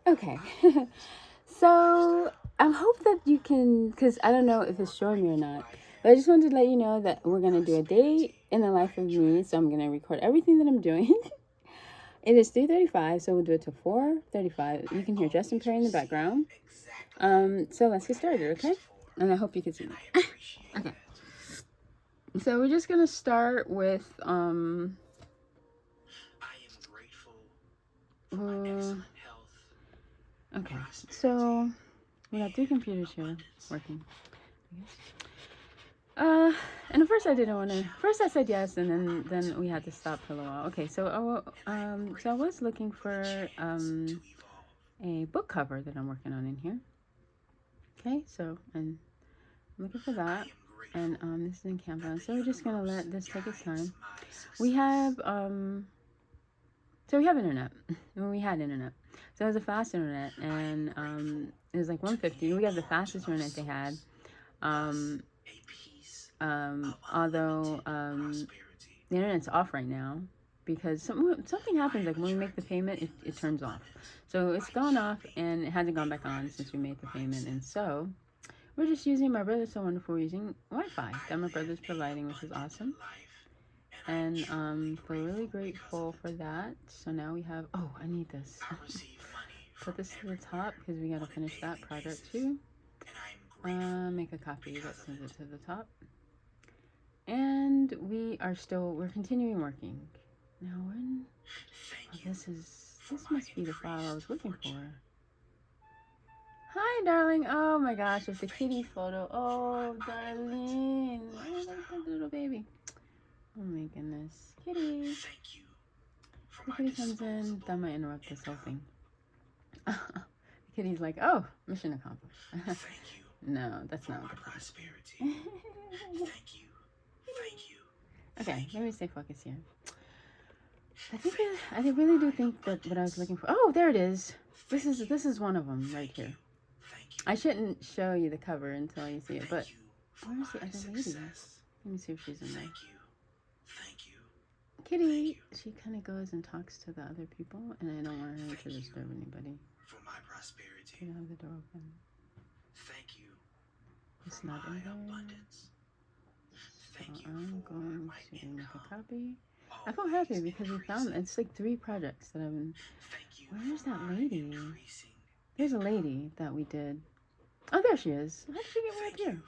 Okay. So I hope that you can, because I don't know if it's showing me or not, but I just wanted to let you know that we're going to do a day in the life of me. So I'm going to record everything that I'm doing. It is 3:35, so we'll do it to 4:35. You can hear Justin Perry in the background. So let's get started, okay? And I hope you can see me. Okay. So we're just gonna start with okay. So we got 3 computers here working. And at first I didn't want to. First I said yes, and then we had to stop for a little while. Okay, so I was looking for a book cover that I'm working on in here. Okay, so and I'm looking for that, and this is in Canva. So we're just gonna let this take its time. We have so we have internet. We had internet. So it was a fast internet, and it was like 150. We got the fastest internet they had. Although the internet's off right now because something happens. Like when we make the payment, it turns off. So it's gone off, and it hasn't gone back on since we made the payment. And so we're just using my brother's so wonderful using Wi-Fi that my brother's providing, which is awesome. And we're really grateful for that. So now we have, oh, I need this. Put this to the top because we got to finish that project too. Make a copy that sends it to the top. And we're continuing working. Now when, oh, this must be the file I was looking for. Hi, darling. Oh my gosh, it's the kitty photo. Oh, darling. I like that little baby. Oh my goodness. Kitty. The kitty comes in. That might interrupt this whole thing. The kitty's like, oh, mission accomplished. No, that's not what the kitty. Okay, let me stay focused here. I really do think that what I was looking for. Oh, there it is. This is one of them right here. I shouldn't show you the cover until you see it, but where's the other lady? Let me see if she's in there. Kitty, she kind of goes and talks to the other people, and I don't want her to disturb anybody. Can I have the door open? It's not in there. So I'm going to make a copy. I feel happy because we found it's like 3 projects that I've been. Where's that lady? There's a lady that we did. Oh, there she is. How did she get way up here?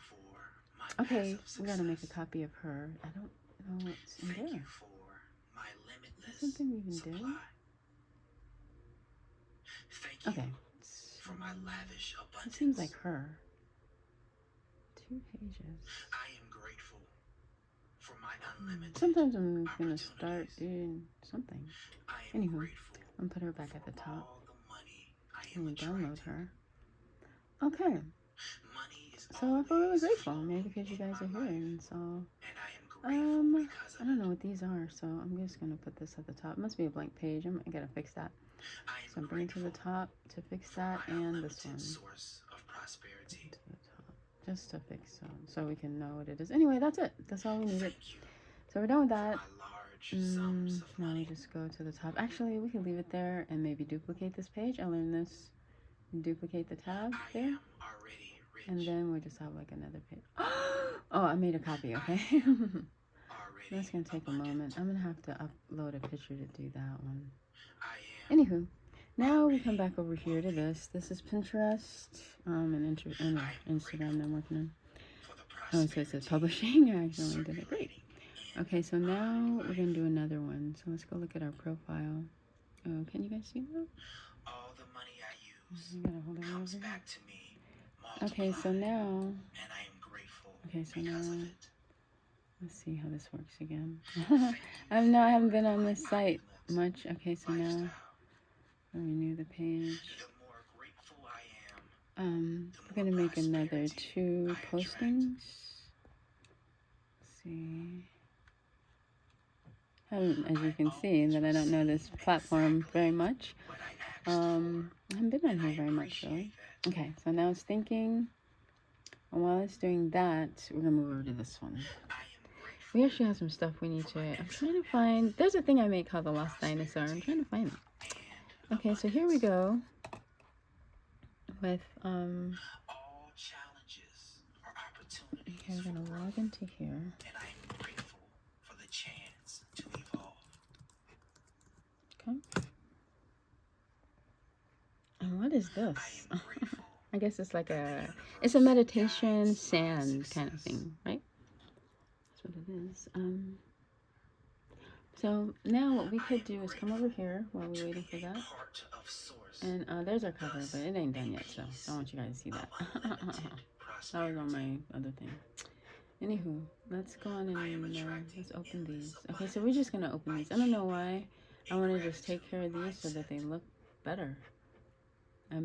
Okay, we gotta make a copy of her. I don't know what's in there. Is that something we can do? Okay. So, it seems like her. 2 pages. Sometimes I'm gonna start doing something. Anywho, I'm gonna put her back at the top. And download her. Okay. So I feel really grateful, maybe because you guys are here, and so I don't know what these are, so I'm just gonna put this at the top. It must be a blank page. I gotta fix that. So I'm bringing it to the top to fix that, and this one to the top, just to fix so we can know what it is. Anyway, that's it. That's all we needed. So we're done with that. Now we just go to the top. Actually, we can leave it there and maybe duplicate this page. I learned this. Duplicate the tab there. And then we'll just have like another page. Oh, I made a copy, okay? That's going to take a moment. I'm going to have to upload a picture to do that one. Anywho, now we come back over here to this. This is Pinterest and Instagram that I'm working on. Oh, so it says publishing. I accidentally did it. Great. Okay, so now we're going to do another one. So let's go look at our profile. Oh, can you guys see that? All the money I use comes back to me. Okay, so now. Okay, so now. Let's see how this works again. I haven't been on this site much. Okay, so now I'll renew the page. We're gonna make another 2 postings. Let's see. As you can see, that I don't know this platform very much. I haven't been on here very much, really. Okay, so now it's thinking. And while it's doing that, we're gonna move over to this one. We actually have some stuff we need to. I'm trying to find. There's a thing I made called the Lost Dinosaur. I'm trying to find it. Okay, so here we go with okay, we're gonna log into here. And I am grateful for the chance to evolve. Okay. And what is this? I guess it's like it's a meditation sand kind of thing, right? That's what it is. So now what we could do is come over here while we're waiting for that. And there's our cover, but it ain't done yet, so I don't want you guys to see that. That was on my other thing. Anywho, let's go on and let's open these. Okay, so we're just gonna open these. I don't know why. I want to just take care of these so that they look better. I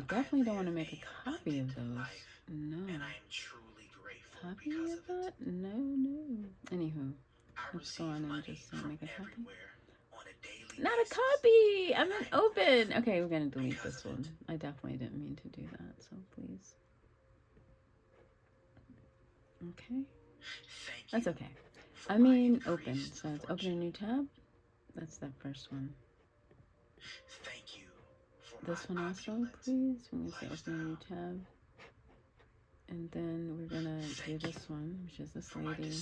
definitely don't want to make a copy of those. No. Copy of that? No. Anywho, let's go on and just make a copy. Not a copy! I meant open! Okay, we're gonna delete this one. I definitely didn't mean to do that, so please. Okay. That's okay. I mean open, so let's open a new tab. That's that first one. This one also, please. We're gonna say open a new tab. And then we're gonna do this one, which is this lady.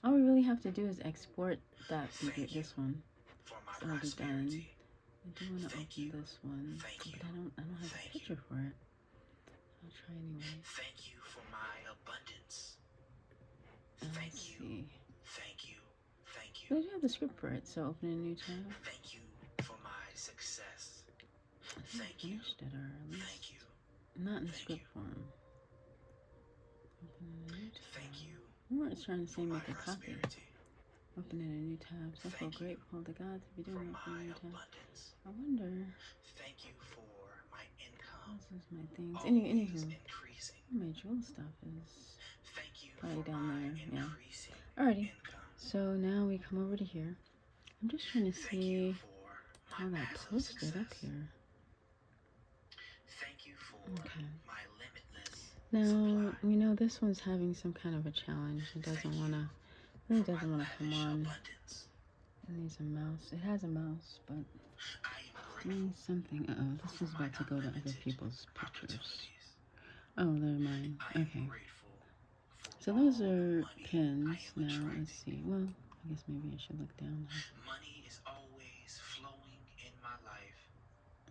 All we really have to do is export that this one. It's already done. I do want to open this one, but I don't have a picture for it. I'll try anyway. Thank you for my abundance. Let's see. Thank you. But I do have the script for it, so open a new tab. Thank you for my success. I finished it, or at least not in script form. Open a new tab. Or it's trying to say make a copy. Open in a new tab. So I feel grateful to God to be doing it in a new tab. I wonder. Thank you for my income. This is my things. Anywho, my jewel stuff is probably down there. Yeah. Alrighty. So now we come over to here. I'm just trying to see how that posted up here. Okay. Now, we know this one's having some kind of a challenge. It doesn't want to, really doesn't want to come on. It needs a mouse. It has a mouse, but doing something. Uh-oh, this is about to go to other people's pictures. Oh, they're mine. Okay. So those are pins. Now, let's see. Well, I guess maybe I should look down now.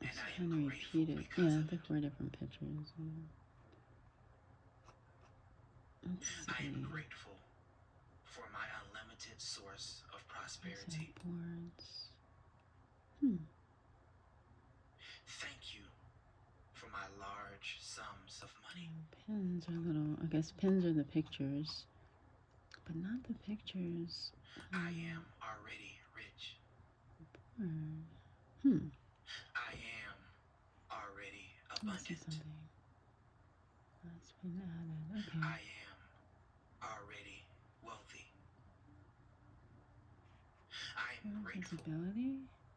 It's kind of repeated. Yeah, they're 4 different pictures. Let's see. I am grateful for my unlimited source of prosperity. Boards. Thank you for my large sums of money. Pins are little. I guess pins are the pictures, but not the pictures. I am already rich. Board. I am already abundant. That's been added. Okay. I am already wealthy. I am grateful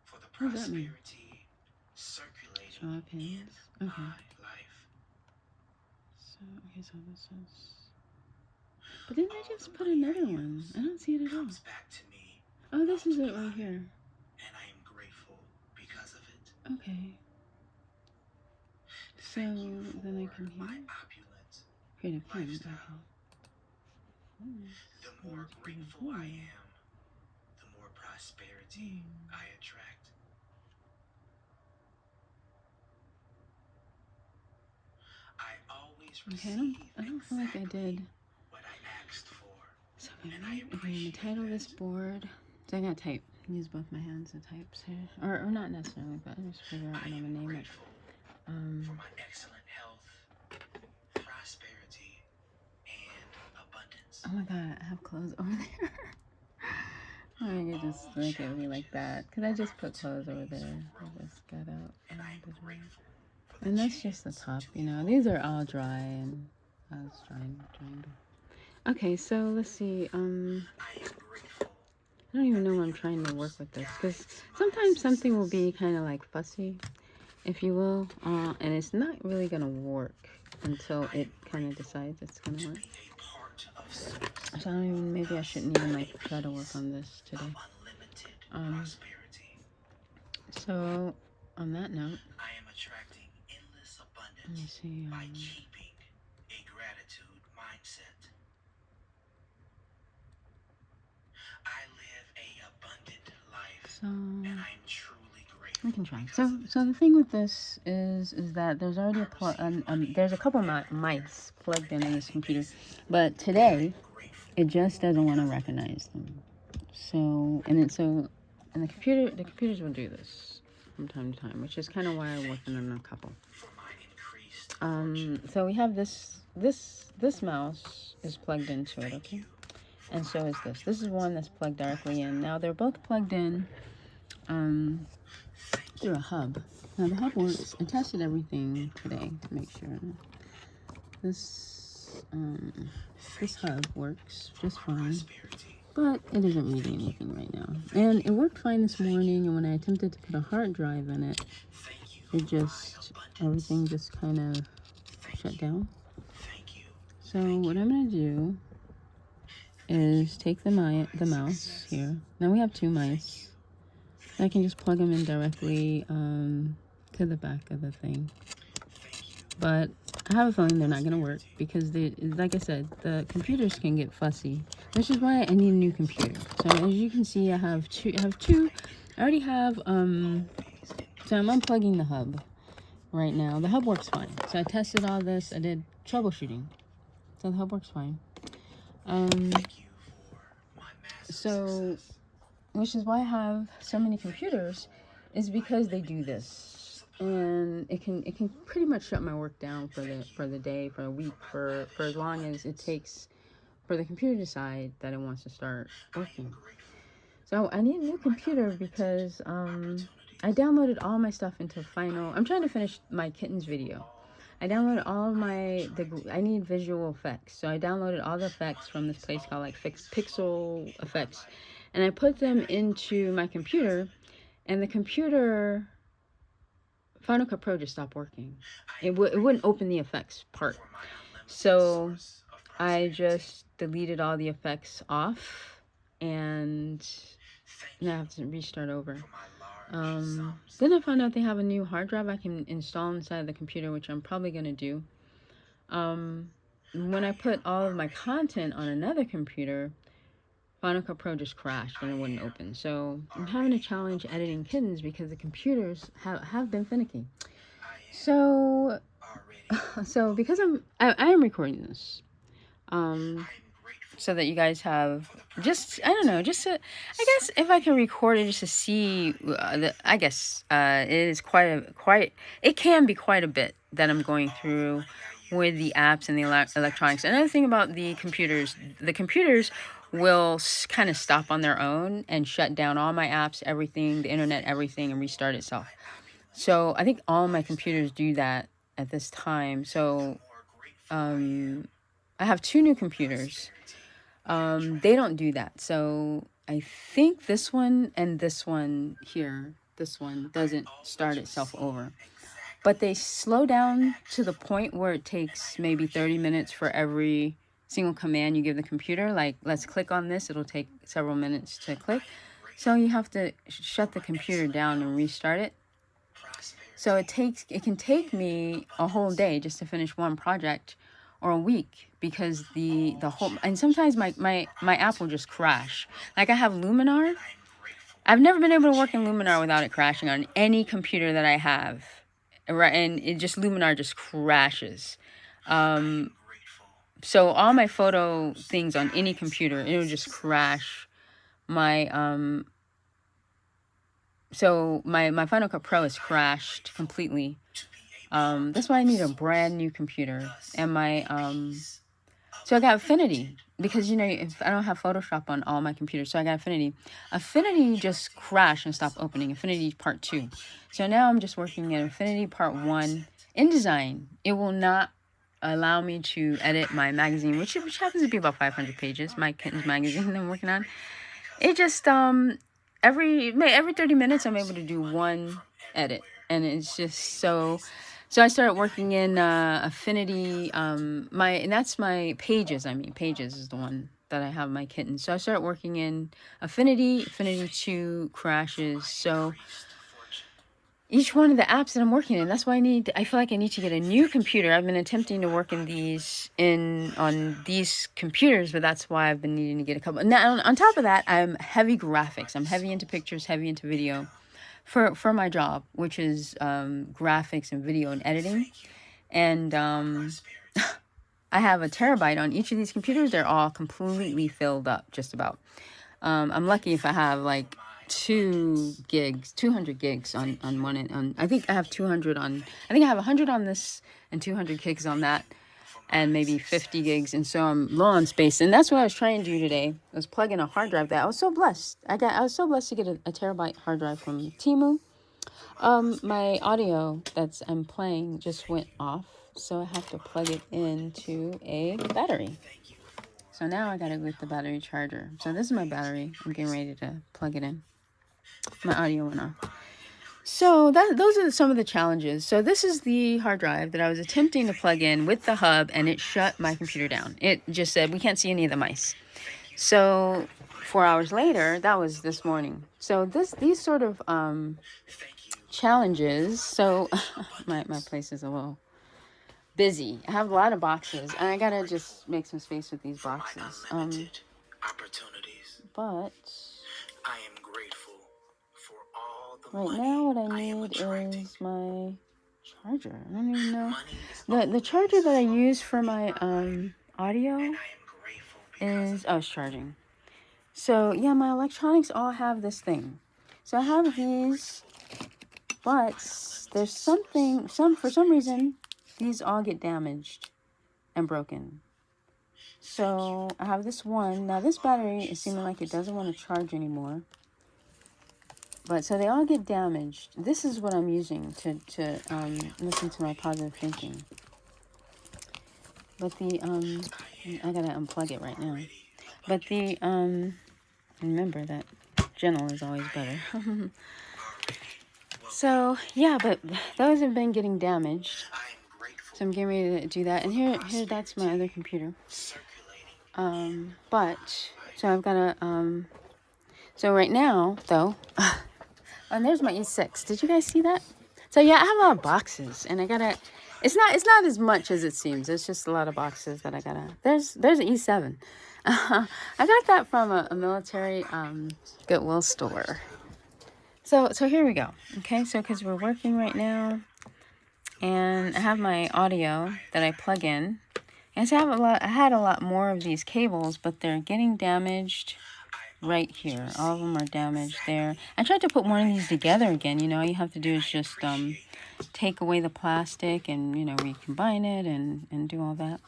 for the prosperity circulating in my life. So this is. But didn't I just put another one? I don't see it at all. Oh, this is it right here. And I am grateful because of it. Okay. So then I come here. Create a pin. Okay. The more grateful I am, the more prosperity I attract. I always receive I don't feel like I did what I asked for. So I'm gonna title this board. So I gotta type. Use both my hands to type. So, or not necessarily, but I just figure out what I'm gonna name it. For my excellent health, prosperity, and abundance. Oh my god, I have clothes over there. I think I just make it be like that. Because I just put clothes over there. I just got out. And that's just the top, you know. These are all dry and I was trying. Okay, so let's see. I don't even know what I'm trying to work with this. Because sometimes something will be kind of like fussy, if you will, and it's not really gonna work until it kind of decides it's gonna work. So I don't even, maybe I shouldn't even like try to work on this today. So on that note, let me see. So we can try. So the thing with this is that there's already there's a couple mics plugged in this computer, but today it just doesn't want to recognize them. So and the computers will do this from time to time, which is kind of why I'm working on a couple. So we have this mouse is plugged into it, okay? And so is this. This is one that's plugged directly in. Now they're both plugged in through a hub. Now the hub works. I tested everything today to make sure. This hub works just fine, but it isn't reading anything right now. And it worked fine this morning, and when I attempted to put a hard drive in it, everything just kind of shut down. So what I'm going to do is take the mouse here. Now we have two mice. I can just plug them in directly to the back of the thing. But I have a feeling they're not going to work because, like I said, the computers can get fussy, which is why I need a new computer. So as you can see, I have two. I already have, so I'm unplugging the hub right now. The hub works fine. So I tested all this. I did troubleshooting. So the hub works fine. So, which is why I have so many computers, is because they do this, and it can pretty much shut my work down for the day, for a week, for as long as it takes for the computer to decide that it wants to start working. So I need a new computer because I downloaded all my stuff into Final. I'm trying to finish my kittens video. I downloaded all of I need visual effects. So I downloaded all the effects from this place called like Pixel Effects. And I put them into my computer, and the computer, Final Cut Pro just stopped working. It wouldn't open the effects part. So I just deleted all the effects off, and now I have to restart over. Then I found out they have a new hard drive I can install inside the computer, which I'm probably going to do. When I put all of my content on another computer, Final Cut Pro just crashed and it wouldn't open. So I'm having a challenge editing kittens because the computers have been finicky. So because I am recording this, so that you guys have just, I don't know, just to, I guess if I can record it just to see, I guess it is it can be quite a bit that I'm going through with the apps and the electronics. Another thing about the computers will kind of stop on their own and shut down all my apps, everything, the internet, everything, and restart itself. So I think all my computers do that at this time. So I have two new computers. They don't do that. So I think this one and this one here, this one doesn't start itself over. But they slow down to the point where it takes maybe 30 minutes for every single command you give the computer. Like, let's click on this. It'll take several minutes to click. So you have to shut the computer down and restart it. So it can take me a whole day just to finish one project, or a week, because the whole, and sometimes my app will just crash. Like I have Luminar. I've never been able to work in Luminar without it crashing on any computer that I have. Right, and Luminar just crashes. So all my photo things on any computer, it'll just crash. So my Final Cut Pro has crashed completely. That's why I need a brand new computer. And so I got Affinity, because if I don't have Photoshop on all my computers, so I got Affinity. Affinity just crashed and stopped opening. Affinity Part 2. So now I'm just working in Affinity Part 1. InDesign, it will not allow me to edit my magazine, which happens to be about 500 pages. My kittens magazine that I'm working on. It just every 30 minutes I'm able to do one edit, and it's just so I started working in Affinity, and that's my Pages. Pages is the one that I have my kittens. So I started working in Affinity. Affinity 2 crashes. So each one of the apps that I'm working in, that's why I feel like I need to get a new computer. I've been attempting to work on these computers, but that's why I've been needing to get a couple. Now, on top of that, I'm heavy graphics. I'm heavy into pictures, heavy into video for my job, which is graphics and video and editing. And I have a terabyte on each of these computers. They're all completely filled up, just about. I'm lucky if I have like 200 gigs on one. And I think I have 200 on, I think I have 100 on this and 200 gigs on that, and maybe 50 gigs. And so I'm low on space. And that's what I was trying to do today. I was plugging a hard drive that I was so blessed. I was so blessed to get a terabyte hard drive from Temu. My audio I'm playing just went off, so I have to plug it into a battery. So now I gotta go get the battery charger. So this is my battery. I'm getting ready to plug it in. My audio went off. So those are some of the challenges. So this is the hard drive that I was attempting to plug in with the hub, and it shut my computer down. It just said, we can't see any of the mice. So 4 hours later, that was this morning. So these sort of challenges. So my place is a little busy. I have a lot of boxes, and I gotta just make some space with these boxes. But I am grateful for all the right now what I need is my charger. I don't even know the charger that I use for my audio is it's charging. So yeah, my electronics all have this thing. So I have these, but there's for some reason these all get damaged and broken. So I have this one. Now this battery is seeming like it doesn't want to charge anymore. But so they all get damaged. This is what I'm using to listen to my positive thinking. But I gotta unplug it right now. But remember that gentle is always better. So yeah, but those have been getting damaged. So I'm getting ready to do that. And here that's my other computer. But so I've got so right now though, and there's my E6. Did you guys see that? So yeah, I have a lot of boxes, and it's not as much as it seems. It's just a lot of boxes that I gotta. There's an E7. I got that from a military Goodwill store. So here we go. Okay, so because we're working right now, and I have my audio that I plug in. And so I had a lot more of these cables, but they're getting damaged right here. All of them are damaged there. I tried to put one of these together again. You know, all you have to do is just take away the plastic and, you know, recombine it and do all that.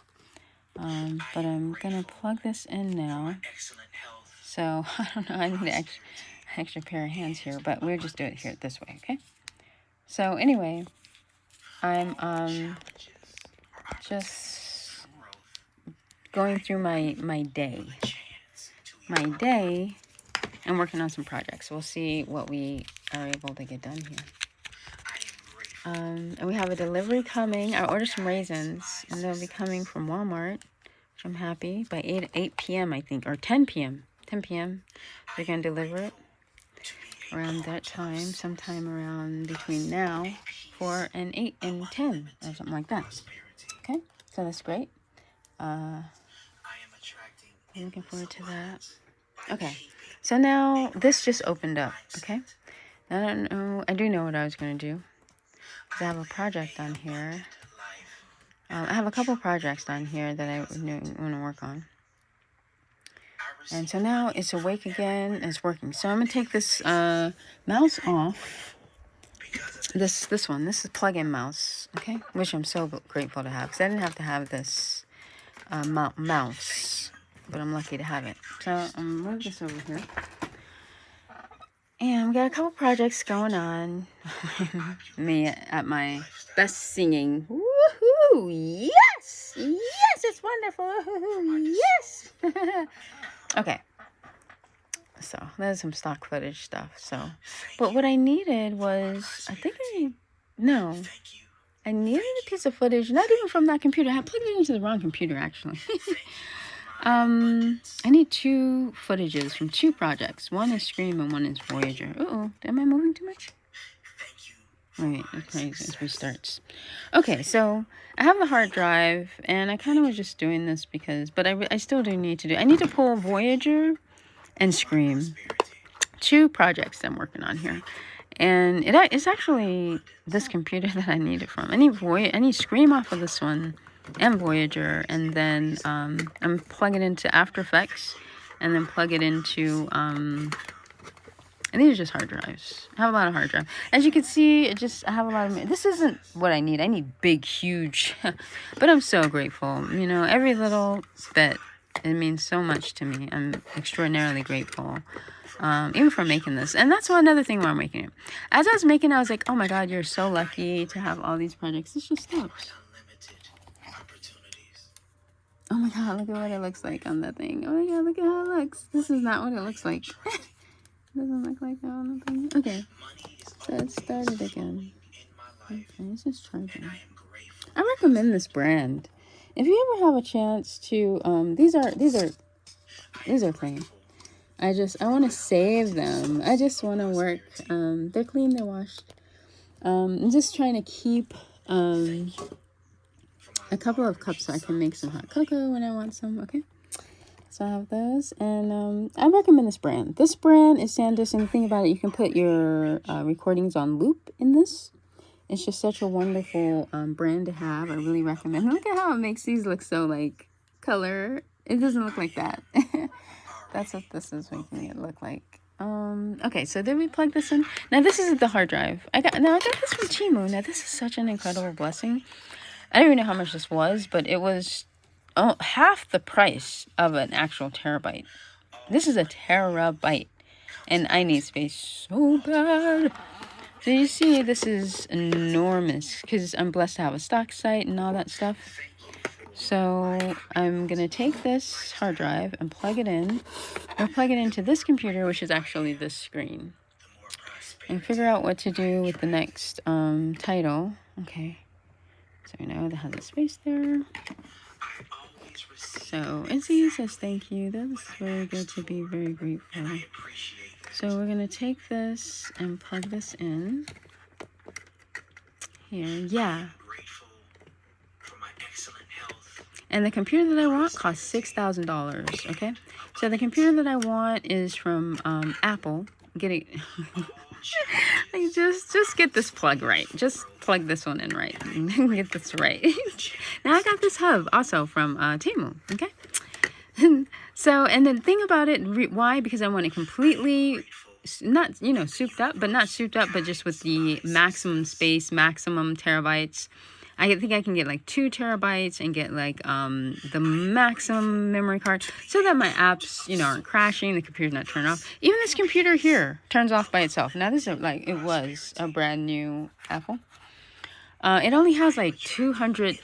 But I'm going to plug this in now. So, I don't know, I need an extra pair of hands here, but we'll just do it here this way, okay? So, anyway, I'm just going through my day and working on some projects. We'll see what we are able to get done here. And we have a delivery coming. I ordered some raisins, and they'll be coming from Walmart, which I'm happy. By 8 p.m. I think, or 10 p.m. 10 p.m. They're going to deliver it around that time, sometime around between now, 4 and 8 and 10, or something like that. Okay, so that's great. I'm looking forward to that. Okay, so now this just opened up, okay? I do know what I was going to do. I have a project on here. I have a couple projects on here that I want to work on. And so now it's awake again and it's working. So I'm going to take this mouse off. This one. This is plug-in mouse, okay? Which I'm so grateful to have, because I didn't have to have this mouse, but I'm lucky to have it. So I'm going to move this over here. And we got a couple projects going on. Me at my best singing. Woohoo! Yes! Yes, it's wonderful. Woohoo! Yes! Okay. So there's some stock footage stuff. So, but what I needed was, I needed a piece of footage, not even from that computer. I plugged it into the wrong computer, actually. I need 2 footages from 2 projects. One is Scream and one is Voyager. Uh-oh, am I moving too much? Wait, okay, it restarts. Okay, so I have the hard drive, and I kind of was just doing this because, but I still do need to do, I need to pull Voyager and Scream. 2 projects I'm working on here. And it's actually this computer that I need it from. I need Scream off of this one and Voyager, and then I'm plugging it into After Effects, and then plug it into and these are just hard drives. I have a lot of hard drive. As you can see, I have a lot of, this isn't what I need. I need big, huge, but I'm so grateful. You know, every little bit, it means so much to me. I'm extraordinarily grateful. Even for making this. And that's another thing where I'm making it. As I was making it, I was like, oh my God, you're so lucky to have all these projects. This just stops. Oh my God, look at what it looks like on that thing. Oh my God, look at how it looks. This is not what it looks like. Doesn't look like that on the thing. Okay, so it started again. Okay, it's just charging. I recommend this brand. If you ever have a chance to, these are clean. I want to save them. I just want to work. They're clean, they're washed. I'm just trying to keep a couple of cups so I can make some hot cocoa when I want some. Okay. So I have those, and I recommend this brand. This brand is SanDisk, and the thing about it, you can put your recordings on loop in this. It's just such a wonderful brand to have. I really recommend. Look at how it makes these look so like color. It doesn't look like that. That's what this is making it look like. Okay, so then we plug this in. Now this is the hard drive. I got this from Temu. Now this is such an incredible blessing. I don't even know how much this was, but it was half the price of an actual terabyte. This is a terabyte, and I need space so bad. So you see, this is enormous because I'm blessed to have a stock site and all that stuff. So I'm gonna take this hard drive and plug it in, or plug it into this computer, which is actually this screen, and figure out what to do with the next title. Okay, so now they have the space there. So Izzy says thank you. That's very good to be very grateful. So we're gonna take this and plug this in here. Yeah. And the computer that I want costs $6,000. Okay. So the computer that I want is from Apple. Get it. Like just get this plug right. Just plug this one in right. Get this right. Now I got this hub also from Temu. Okay. So, and the thing about it, why? Because I want it completely, not, souped up, but not souped up, but just with the maximum space, maximum terabytes. I think I can get like 2 terabytes and get like the maximum memory card so that my apps, aren't crashing, the computer's not turned off. Even this computer here turns off by itself. Now this is like, it was a brand new Apple. It only has like 200,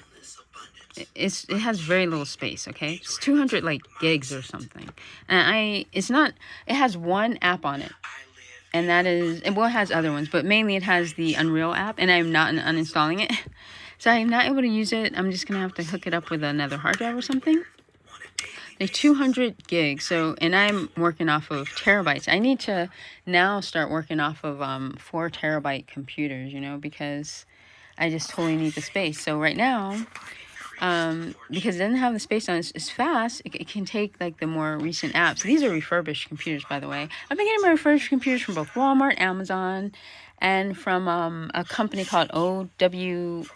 it has very little space, okay? It's 200 like gigs or something. And it has one app on it. And that is, it has other ones, but mainly it has the Unreal app, and I'm not uninstalling it. So I'm not able to use it. I'm just going to have to hook it up with another hard drive or something. Like 200 gigs. So, and I'm working off of terabytes. I need to now start working off of 4 terabyte computers, because I just totally need the space. So right now, because it doesn't have the space on it's fast, it can take like the more recent apps. These are refurbished computers, by the way. I've been getting my refurbished computers from both Walmart, Amazon, and from a company called OWSC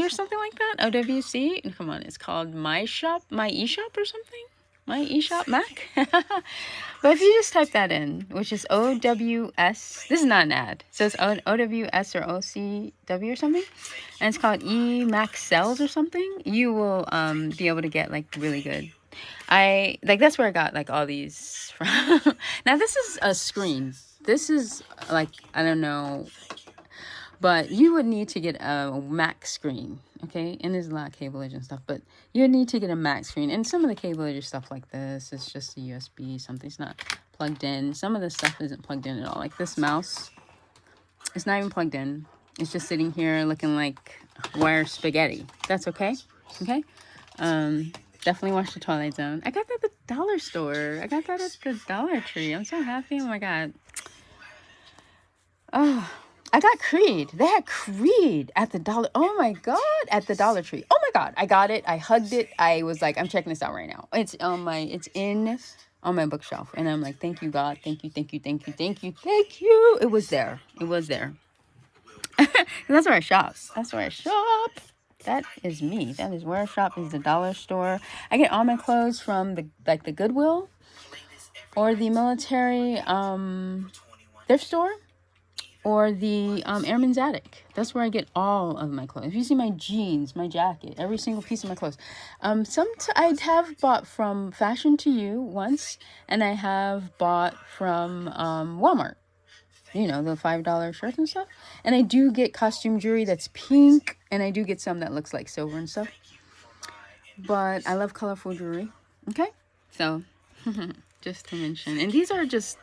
or something like that. OWC. Come on, it's called My eShop or something. My eShop Mac. But if you just type that in, which is OWS, this is not an ad. So it's OWS or OCW or something, and it's called eMac Cells or something. You will be able to get like really good. That's where I got like all these from. Now this is a screen. This is like, I don't know, but you would need to get a Mac screen, okay? And there's a lot of cableage and stuff, but you need to get a Mac screen. And some of the cableage is stuff like this. It's just a USB, something's not plugged in. Some of the stuff isn't plugged in at all. Like this mouse, it's not even plugged in. It's just sitting here looking like wire spaghetti. That's okay, okay? Definitely watch the Twilight Zone. I got that at the dollar store. I got that at the Dollar Tree. I'm so happy. Oh my god. Oh, I got Creed. They had Creed at the dollar. Oh my god, at the Dollar Tree. Oh my god, I got it. I hugged it. I was like, I'm checking this out right now. It's on my bookshelf, and I'm like, thank you God, thank you, thank you, thank you, thank you, thank you. It was there. It was there. That's where I shop. That's where I shop. That is me. That is where I shop. Is the dollar store. I get all my clothes from the Goodwill or the military thrift store. Or the Airman's Attic. That's where I get all of my clothes. If you see my jeans, my jacket, every single piece of my clothes. I have bought from Fashion to You once, and I have bought from Walmart. You know, the $5 shirts and stuff. And I do get costume jewelry that's pink, and I do get some that looks like silver and stuff. But I love colorful jewelry. Okay? So... just to mention, and these are just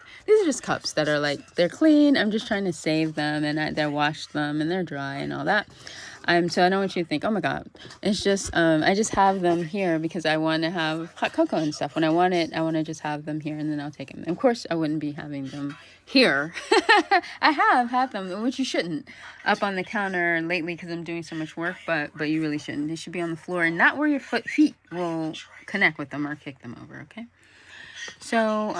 cups that are like, they're clean. I'm just trying to save them, and they're washed them, and they're dry and all that. So I don't want you to think, oh my god, it's just I just have them here because I want to have hot cocoa and stuff. When I want to just have them here, and then I'll take them. Of course, I wouldn't be having them here. I have had them, which you shouldn't, up on the counter lately because I'm doing so much work. But you really shouldn't. They should be on the floor and not where your feet will connect with them or kick them over. Okay. So,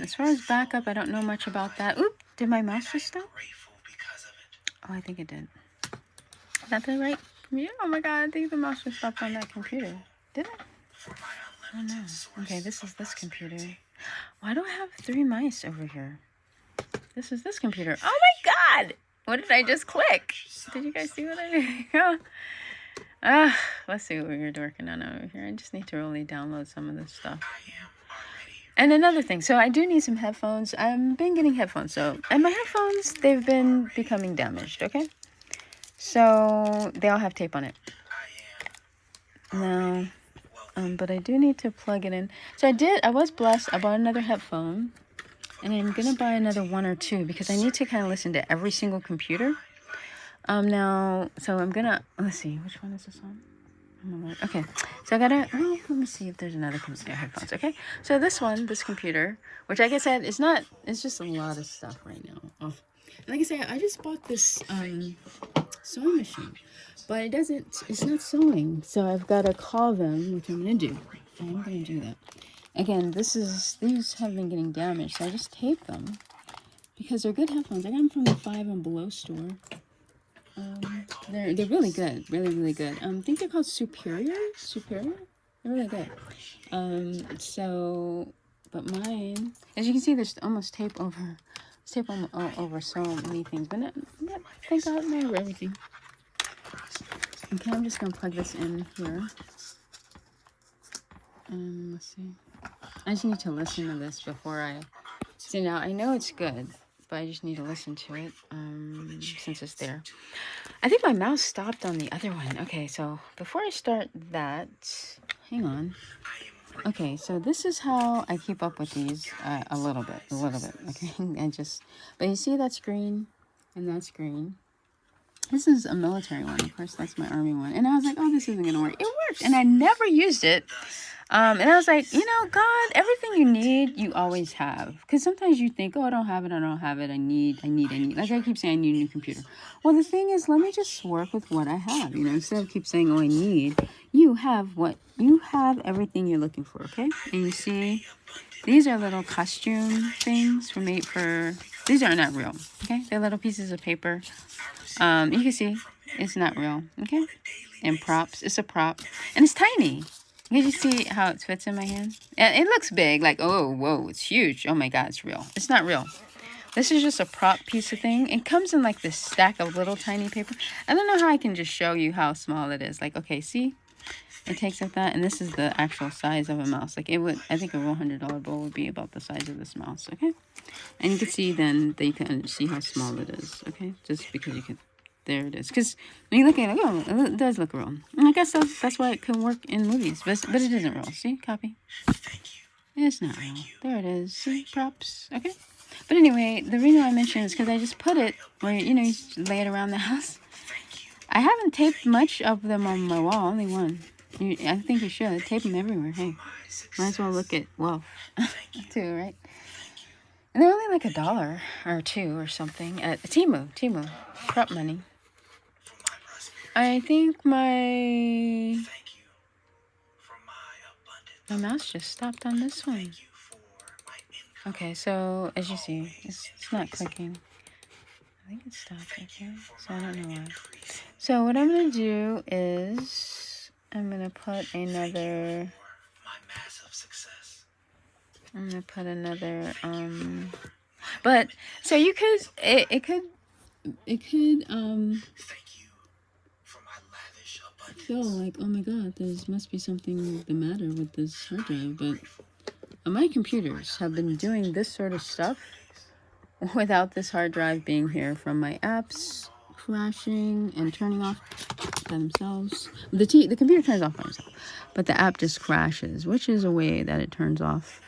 as far as backup, I don't know much about that. Oop, did my mouse just stop? Oh, I think it did. Is that the right computer? Oh my god, I think the mouse just stopped on that computer. Did it? Oh no. Okay, this is this computer. Why do I have 3 mice over here? This is this computer. Oh my god! What did I just click? Did you guys see what I did? Let's see what we're working on over here. I just need to really download some of this stuff. And another thing, so I do need some headphones. I've been getting headphones, and my headphones, they've been becoming damaged, okay? So, they all have tape on it. Now, but I do need to plug it in. So I was blessed, I bought another headphone, and I'm gonna buy another 1 or 2, because I need to kind of listen to every single computer. Now, so I'm gonna, let's see, which one is this on? Okay, so let me see if there's another headphones. Okay, so this computer, which like I said, it's just a lot of stuff right now. And like I said, I just bought this sewing machine, but it's not sewing, so I've got to call them, which I'm gonna do. That. Again, these have been getting damaged, so I just tape them because they're good headphones. I got them from the 5 and Below store. They're really good, really good. I think they're called Superior. They're really good. But mine, as you can see, there's almost tape over so many things, but not thank God, not over everything. Okay, I'm just gonna plug this in here. Let's see. I just need to listen to this before I see. Now I know it's good, but I just need to listen to it since it's there. I think my mouse stopped on the other one. Okay, so before I start that, hang on. Okay, so this is how I keep up with these a little bit. Okay, but you see that's green, and that's green. This is a military one. Of course, that's my army one. And I was like, oh, this isn't gonna work. It worked, and I never used it. And I was like, God, everything you need, you always have. Because sometimes you think, oh, I don't have it. I need. Like I keep saying, I need a new computer. Well, the thing is, let me just work with what I have. Instead of keep saying, oh, I need. You have everything you're looking for, okay? And you see, these are little costume things these are not real, okay? They're little pieces of paper. You can see, it's not real, okay? And props, it's a prop. And it's tiny. Can you see how it fits in my hand? It looks big, like, oh, whoa, it's huge. Oh my God, it's real. It's not real. This is just a prop piece of thing. It comes in like this stack of little tiny paper. I don't know how I can just show you how small it is. Like, okay, see? It takes like that, and this is the actual size of a mouse. Like I think a $100 bowl would be about the size of this mouse, okay? And you can see then that you can see how small it is, okay? Just because you can. There it is. Because when you look at it, oh, it does look real. And I guess that's why it can work in movies. But it isn't real. See? Copy. It's not real. There it is. See? Props. Okay? But anyway, the reason I mention it is because I just put it where, you lay it around the house. I haven't taped much of them on my wall. Only one. I think you should. Tape them everywhere. Hey, might as well look at wealth too, right? And they're only like $1 or $2 or something at Temu, prep money. I think my mouse just stopped on this one. Okay, so as you see, it's not clicking. I think it stopped, okay? So I don't know why. So what I'm going to do is I'm going to put another, but so you could, it could feel like, oh my god, there must be something the matter with this hard drive, but my computers have been doing this sort of stuff without this hard drive being here, from my apps crashing and turning off by themselves. The computer turns off by itself, but the app just crashes, which is a way that it turns off.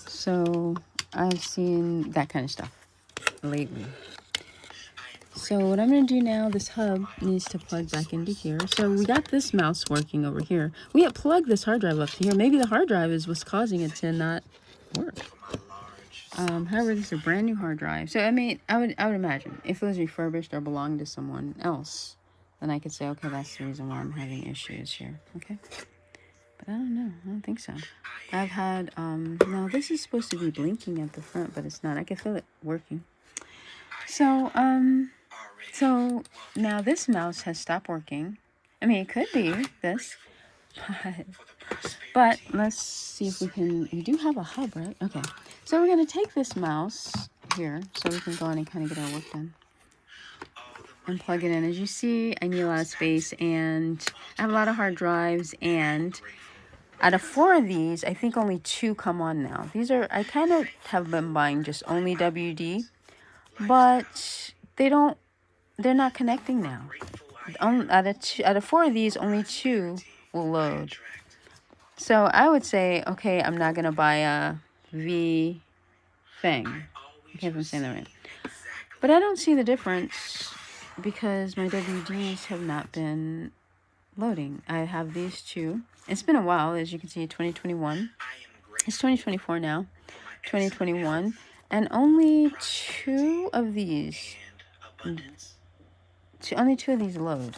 So I've seen that kind of stuff lately. So what I'm going to do now, this hub needs to plug back into here. So we got this mouse working over here. We had plugged this hard drive up to here. Maybe the hard drive is what's causing it to not work. However, this is a brand new hard drive. So I mean, I would imagine if it was refurbished or belonged to someone else, then I could say, okay, that's the reason why I'm having issues here. Okay. But I don't know. I don't think so. I've had, no, this is supposed to be blinking at the front, but it's not. I can feel it working. So now this mouse has stopped working. I mean, it could be this, but let's see if we do have a hub, right? Okay. So we're going to take this mouse here so we can go in and kind of get our work done and plug it in. As you see, I need a lot of space, and I have a lot of hard drives, and out of 4 of these, I think only 2 come on now. I kind of have been buying just only WD, but they're not connecting now. Out of 4 of these, only 2 will load. So I would say, okay, I'm not going to buy a V thing. I can't even say that right. But I don't see the difference because my WDs have not been loading. I have these 2. It's been a while, as you can see, 2021. It's 2024 now. 2021. And only 2 of these... only 2 of these load.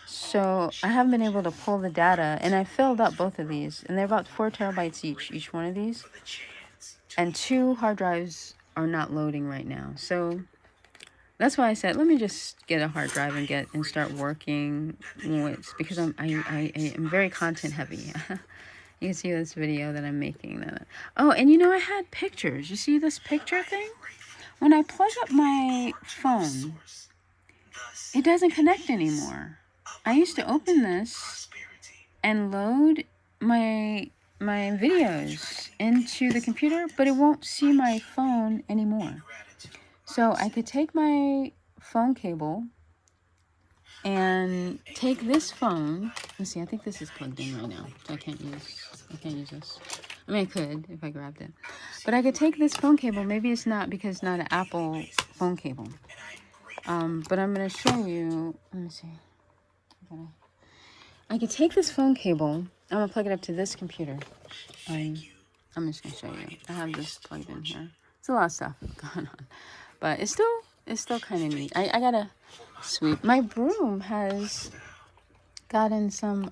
So I haven't been able to pull the data, and I filled up both of these, and they're about 4 terabytes each one of these, and 2 hard drives are not loading right now. So that's why I said, let me just get a hard drive and start working with, because I am very content heavy. You can see this video that I'm making. Oh, and I had pictures. You see this picture thing? When I plug up my phone, it doesn't connect anymore. I used to open this and load my videos into the computer, but it won't see my phone anymore. So I could take my phone cable and take this phone. Let's see, I think this is plugged in right now, so I can't use this. I mean, I could if I grabbed it. But I could take this phone cable. Maybe it's not because it's not an Apple phone cable. But I'm going to show you. Let me see. I could take this phone cable. I'm going to plug it up to this computer. I'm just going to show you. I have this plugged in here. It's a lot of stuff going on. But it's still kind of neat. I got to sweep. My broom has gotten some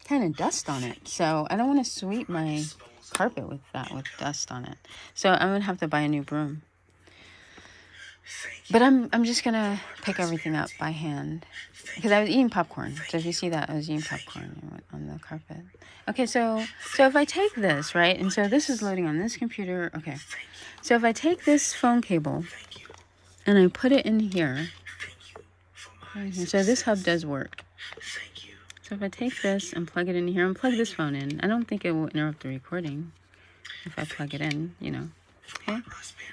kind of dust on it. So I don't want to sweep my carpet with dust on it. So I'm going to have to buy a new broom. But I'm just going to pick everything up by hand. Because I was eating popcorn. So if you see that, I was eating popcorn on the carpet. Okay, so if I take this, right? And so this is loading on this computer. Okay. So if I take this phone cable and I put it in here. So this hub does work. So if I take this and plug it in here and plug this phone in, I don't think it will interrupt the recording if I plug it in, Okay.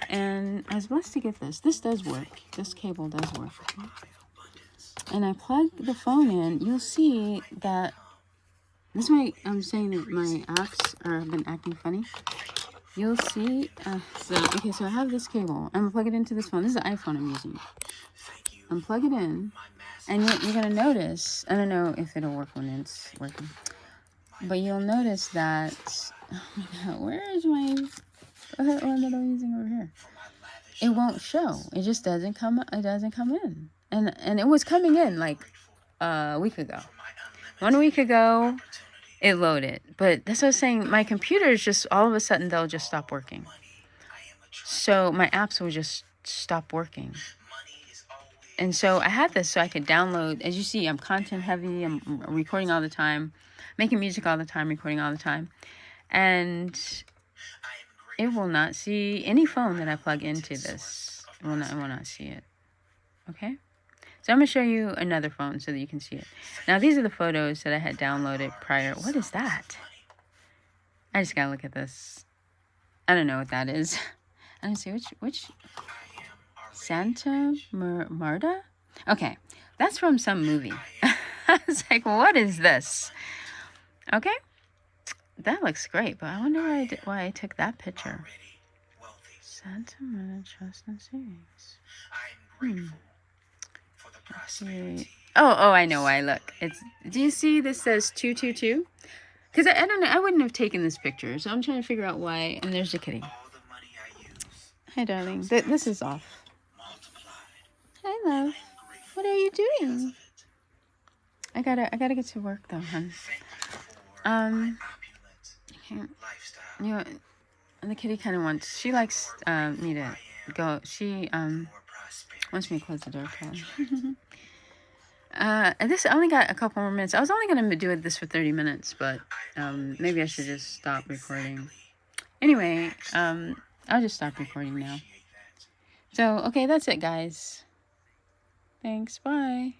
And I was blessed to get this. This does work. This cable does work. Okay? And I plug the phone in. You'll see that this is why I'm saying that my apps have been acting funny. You'll see. So I have this cable. I'm gonna plug it into this phone. This is the iPhone I'm using. unplug it in, and you're going to notice, I don't know if it'll work when it's working, but you'll notice that, oh my god, where is my one that I'm using over here? It won't show. It just doesn't come in. And it was coming in like a week ago. 1 week ago, it loaded. But that's what I was saying. My computer is just, all of a sudden, they'll just stop working. So my apps will just stop working. And so I had this so I could download. As you see, I'm content heavy. I'm recording all the time. Making music all the time. Recording all the time. And it will not see any phone that I plug into this. It will not see it. Okay? So I'm going to show you another phone so that you can see it. Now, these are the photos that I had downloaded prior. What is that? I just got to look at this. I don't know what that is. I don't see which Santa Marta? Okay, that's from some movie. I was like, what is this? Okay, that looks great, but I wonder why I took that picture. Santa Marta Trust and Savings. Okay. Oh, I know why. Look, do you see this says 222? Because I don't know, I wouldn't have taken this picture, so I'm trying to figure out why. And there's the kitty. Hi, darling. This is off. Hi, love. What are you doing? I gotta get to work though, hon. You know, the kitty kind of wants. She likes me to go. She wants me to close the door for her. This only got a couple more minutes. I was only gonna do this for 30 minutes, but maybe I should just stop recording. Anyway, I'll just stop recording now. So, okay, that's it, guys. Thanks. Bye.